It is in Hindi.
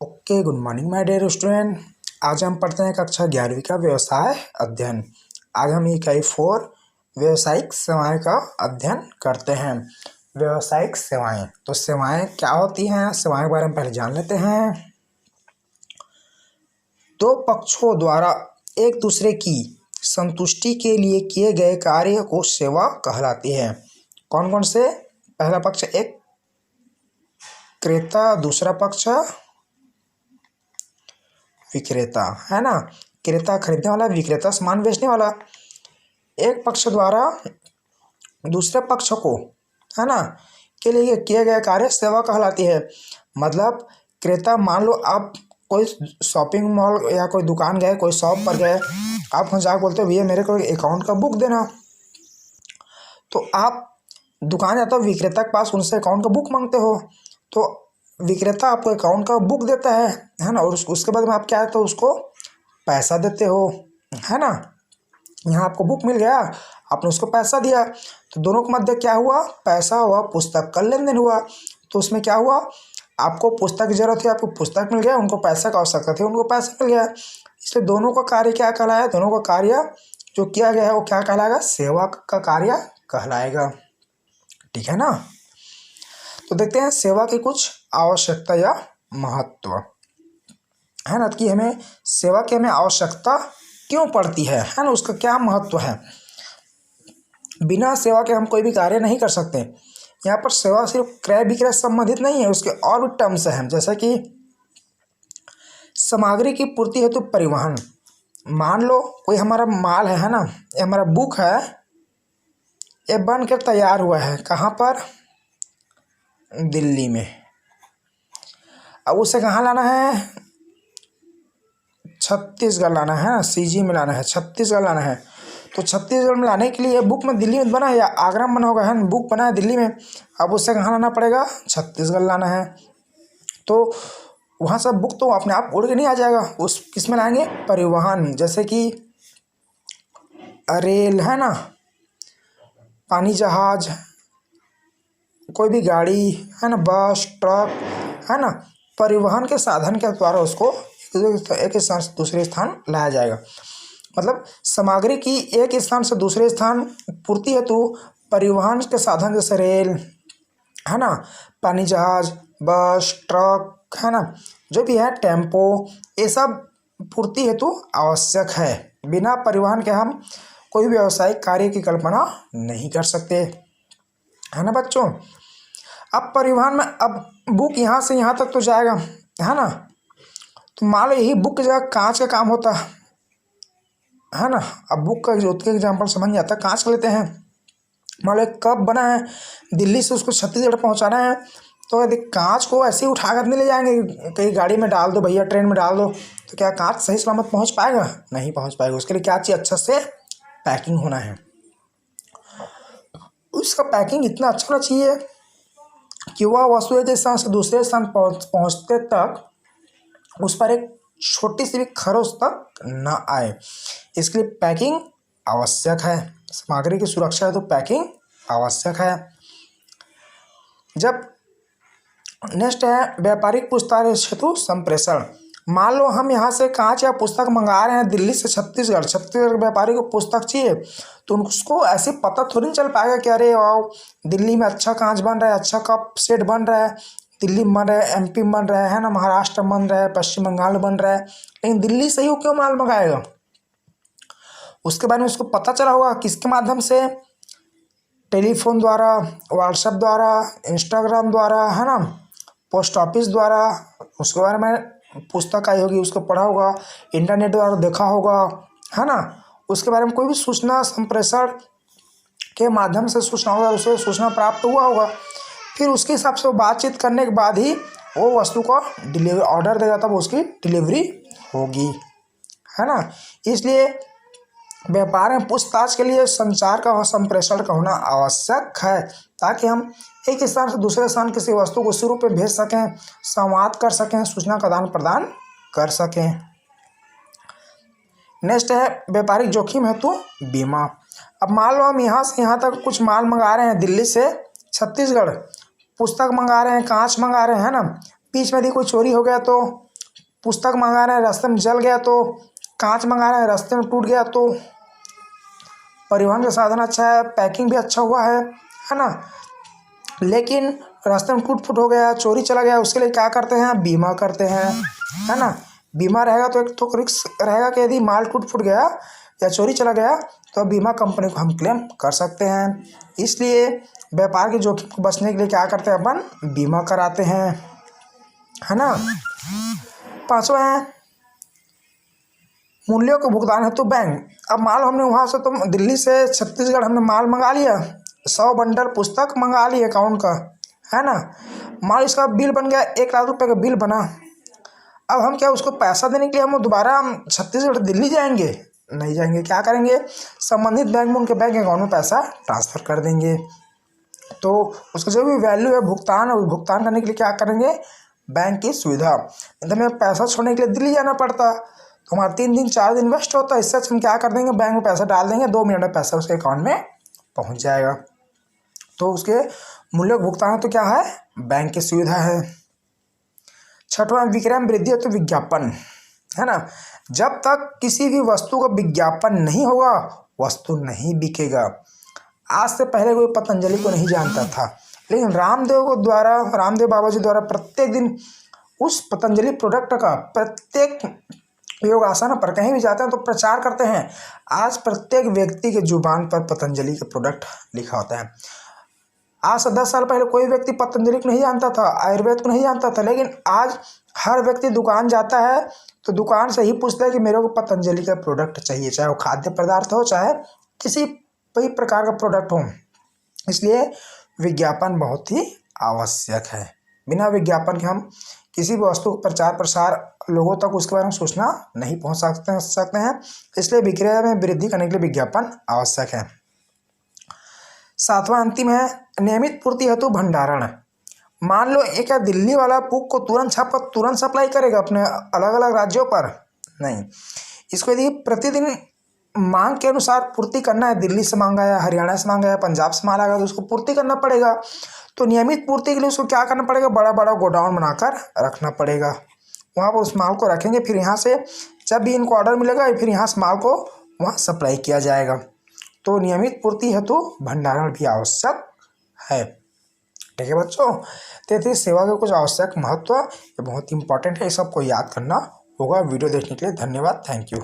Okay, good morning my dear student. आज हम पढ़ते हैं कक्षा 11वीं का व्यवसाय अध्ययन। आज हम इकाई 4 व्यवसायिक सेवाएं का अध्ययन करते हैं। व्यवसायिक सेवाएं, तो सेवाएं क्या होती हैं, सेवाएं के बारे में पहले जान लेते हैं। दो पक्षों द्वारा एक दूसरे की संतुष्टि के लिए किए गए कार्य को सेवा कहलाती है। कौन कौन से? पहला पक्ष एक क्रेता, दूसरा पक्ष विक्रेता, है ना। क्रेता खरीदने वाला, विक्रेता सामान बेचने वाला। एक पक्ष द्वारा दूसरे पक्ष को, है ना, के लिए किया गया कार्य सेवा कहलाती है। मतलब क्रेता, मान लो आप कोई शॉपिंग मॉल या कोई दुकान गए, कोई शॉप पर गए, आप वहाँ जाकर बोलते हो भैया मेरे को अकाउंट का बुक देना, तो आप दुकान जाते हो विक्रेता के पास, उनसे अकाउंट का बुक मांगते हो, तो विक्रेता आपको अकाउंट का बुक देता है ना। और उसके बाद में आप क्या है तो उसको पैसा देते हो, है ना। यहाँ आपको बुक मिल गया, आपने उसको पैसा दिया, तो दोनों के मध्य क्या हुआ? पैसा हुआ, पुस्तक का लेन देन हुआ। तो उसमें क्या हुआ? आपको पुस्तक की जरूरत थी, आपको पुस्तक मिल गया, उनको पैसा का आवश्यकता थी, उनको पैसा मिल गया। इसलिए दोनों का कार्य क्या कहलाया? दोनों का कार्य जो किया गया है वो क्या कहलाएगा? सेवा का कार्य कहलाएगा। ठीक है ना। तो देखते हैं सेवा की कुछ आवश्यकता या महत्व, है ना, कि हमें सेवा की हमें आवश्यकता क्यों पड़ती है ना, उसका क्या महत्व है। बिना सेवा के हम कोई भी कार्य नहीं कर सकते। यहाँ पर सेवा सिर्फ क्रय विक्रय संबंधित नहीं है, उसके और भी टर्म्स हैं, जैसा कि सामग्री की पूर्ति हेतु परिवहन। मान लो कोई हमारा माल है ना, ये हमारा बुक है, ये बन कर तैयार हुआ है, कहाँ पर? दिल्ली में। अब उसे कहाँ लाना है? छत्तीसगढ़ लाना है ना, सीजी में लाना है, छत्तीसगढ़ लाना है। तो छत्तीसगढ़ में लाने के लिए बुक में दिल्ली में बना है या आगरा में बना होगा, है ना, बुक बना है दिल्ली में। अब उससे कहाँ लाना पड़ेगा? छत्तीसगढ़ लाना है। तो वहाँ से बुक तो अपने आप उड़ के नहीं आ जाएगा, उस किस में लाएंगे? परिवहन, जैसे कि रेल, है ना, पानी जहाज, कोई भी गाड़ी, है ना, बस, ट्रक, है ना, परिवहन के साधन के द्वारा उसको एक स्थान से दूसरे स्थान लाया जाएगा। मतलब सामग्री की एक स्थान से दूसरे स्थान पूर्ति हेतु परिवहन के साधन, जैसे रेल, है ना, पानी जहाज, बस, ट्रक, है ना, जो भी है, टेम्पो, ये सब पूर्ति हेतु आवश्यक है। बिना परिवहन के हम कोई व्यावसायिक कार्य की कल्पना नहीं कर सकते, है ना बच्चों। अब परिवहन में, अब बुक यहाँ से यहाँ तक तो जाएगा, है ना। तो मान लो यही बुक की जगह कांच का काम होता है ना। अब बुक का जो एग्जाम्पल समझ जाता है, कांच का लेते हैं। मान लो एक कप बना है, दिल्ली से उसको छत्तीसगढ़ पहुंचाना है, तो यदि कांच को ऐसे ही उठा कर नहीं ले जाएंगे, कहीं गाड़ी में डाल दो भैया, ट्रेन में डाल दो, तो क्या कांच सही सलामत पहुंच पाएगा? नहीं पहुंच पाएगा। उसके लिए क्या चाहिए? अच्छा से पैकिंग होना है। उसका पैकिंग इतना अच्छा होना चाहिए कि वह वस्तु एक स्थान से दूसरे स्थान पहुंचते तक उस पर एक छोटी सी भी खरोंच तक न आए। इसके लिए पैकिंग आवश्यक है। सामग्री की सुरक्षा है तो पैकिंग आवश्यक है। जब नेक्स्ट है व्यापारिक पूछताछ हेतु संप्रेषण। मान लो हम यहाँ से कांच या पुस्तक मंगा रहे हैं दिल्ली से छत्तीसगढ़, छत्तीसगढ़ के व्यापारी को पुस्तक चाहिए, तो उसको ऐसे पता थोड़ी नहीं चल पाएगा कि अरे वाओ दिल्ली में अच्छा कांच बन रहा है, अच्छा कप सेट बन रहा है, दिल्ली में बन रहा है, एमपी में बन रहा है ना, महाराष्ट्र में बन रहा है, पश्चिम बंगाल में बन रहा है, लेकिन दिल्ली से ही वो क्यों माल मंगाएगा? उसके बारे में उसको पता चला होगा किसके माध्यम से? टेलीफोन द्वारा, व्हाट्सएप द्वारा, इंस्टाग्राम द्वारा, है ना, पोस्ट ऑफिस द्वारा। उसके बारे में पुस्तक आई होगी, उसको पढ़ा होगा, इंटरनेट द्वारा देखा होगा, है ना। उसके बारे में कोई भी सूचना संप्रेषण के माध्यम से सूचना होगा, उसे सूचना प्राप्त हुआ होगा। फिर उसके हिसाब से वो बातचीत करने के बाद ही वो वस्तु का डिलीवरी ऑर्डर देगा, तब उसकी डिलीवरी होगी, है ना। इसलिए व्यापार में पूछताछ के लिए संचार का और संप्रेषण का होना आवश्यक है, ताकि हम एक स्थान से दूसरे स्थान किसी वस्तु को उसी रूप में भेज सकें, संवाद कर सकें, सूचना का आदान प्रदान कर सकें। नेक्स्ट है व्यापारिक जोखिम हेतु बीमा। अब मान लो हम यहाँ से यहाँ तक कुछ माल मंगा रहे हैं, दिल्ली से छत्तीसगढ़ पुस्तक मंगा रहे हैं, कांच मंगा रहे हैं, है ना, बीच में यदि कोई चोरी हो गया तो पुस्तक मंगा रहे हैं, रास्ते में जल गया तो, कांच मंगा रहे हैं, रास्ते में टूट गया तो, परिवहन का साधन अच्छा है, पैकिंग भी अच्छा हुआ है ना, लेकिन रास्ते में टूट फूट हो गया, चोरी चला गया, उसके लिए क्या करते हैं, बीमा करते हैं, है ना। बीमा रहेगा तो एक तो रिस्क रहेगा कि यदि माल टूट फूट गया या चोरी चला गया तो बीमा कंपनी को हम क्लेम कर सकते हैं। इसलिए व्यापार के जोखिम को बचने के लिए क्या करते हैं, अपन बीमा कराते हैं, है ना। पांचवा है मूल्यों को भुगतान हेतु बैंक। अब मान लो हमने वहाँ से तो दिल्ली से छत्तीसगढ़ हमने माल मंगा लिया, 100 बंडल पुस्तक मंगा ली अकाउंट का, है ना। माल इसका बिल बन गया, 1 लाख रुपए का बिल बना। अब हम क्या उसको पैसा देने के लिए हम दोबारा हम छत्तीसगढ़ दिल्ली जाएंगे? नहीं जाएंगे। क्या करेंगे, संबंधित बैंक में उनके बैंक अकाउंट में पैसा ट्रांसफ़र कर देंगे। तो उसका जो भी वैल्यू है भुगतान, और भुगतान करने के लिए क्या करेंगे, बैंक की सुविधा। मतलब हमें पैसा छोड़ने के लिए दिल्ली जाना पड़ता तो हमारा 3 दिन 4 दिन वेस्ट होता। इससे हम क्या कर देंगे, बैंक में पैसा डाल देंगे, 2 मिनट में पैसा उसके अकाउंट में पहुंच जाएगा। तो उसके मूल्य भुगतान तो क्या है, बैंक की सुविधा है। छठवां विक्रय में वृद्धि तो विज्ञापन, है ना। जब तक किसी भी वस्तु का विज्ञापन नहीं होगा वस्तु नहीं बिकेगा। आज से पहले कोई पतंजलि को नहीं जानता था, लेकिन रामदेव बाबा जी द्वारा प्रत्येक दिन उस पतंजलि प्रोडक्ट का प्रत्येक योगासन पर कहीं भी जाते हैं तो प्रचार करते हैं। आज प्रत्येक व्यक्ति के जुबान पर पतंजलि के प्रोडक्ट लिखा होता है। आज से 10 साल पहले कोई व्यक्ति पतंजलि को नहीं जानता था, आयुर्वेद को नहीं जानता था, लेकिन आज हर व्यक्ति दुकान जाता है तो दुकान से ही पूछता है कि मेरे को पतंजलि का प्रोडक्ट चाहिए, चाहे वो खाद्य पदार्थ हो चाहे किसी भी प्रकार का प्रोडक्ट हो। इसलिए विज्ञापन बहुत ही आवश्यक है। बिना विज्ञापन के हम किसी भी वस्तु का प्रचार प्रसार लोगों तक उसके बारे में सूचना नहीं पहुंच सकते हैं। इसलिए विक्रय में वृद्धि करने के लिए विज्ञापन आवश्यक है। सातवां अंतिम है नियमित पूर्ति हेतु भंडारण। मान लो एक दिल्ली वाला बुक को तुरंत छाप कर तुरंत सप्लाई करेगा अपने अलग अलग राज्यों पर, नहीं। इसको यदि प्रतिदिन मांग के अनुसार पूर्ति करना है, दिल्ली से मांगा है, हरियाणा से मांगा है, पंजाब से माल आएगा तो उसको पूर्ति करना पड़ेगा। तो नियमित पूर्ति के लिए उसको क्या करना पड़ेगा, बड़ा बड़ा गोडाउन बनाकर रखना पड़ेगा। वहाँ पर उस माल को रखेंगे, फिर यहाँ से जब भी इनको ऑर्डर मिलेगा फिर यहाँ से माल को वहाँ सप्लाई किया जाएगा। तो नियमित पूर्ति हेतु भंडारण भी आवश्यक है। ठीक है बच्चों, तो सेवा के कुछ आवश्यक महत्व ये बहुत इंपॉर्टेंट है, ये सबको याद करना होगा। वीडियो देखने के लिए धन्यवाद, थैंक यू।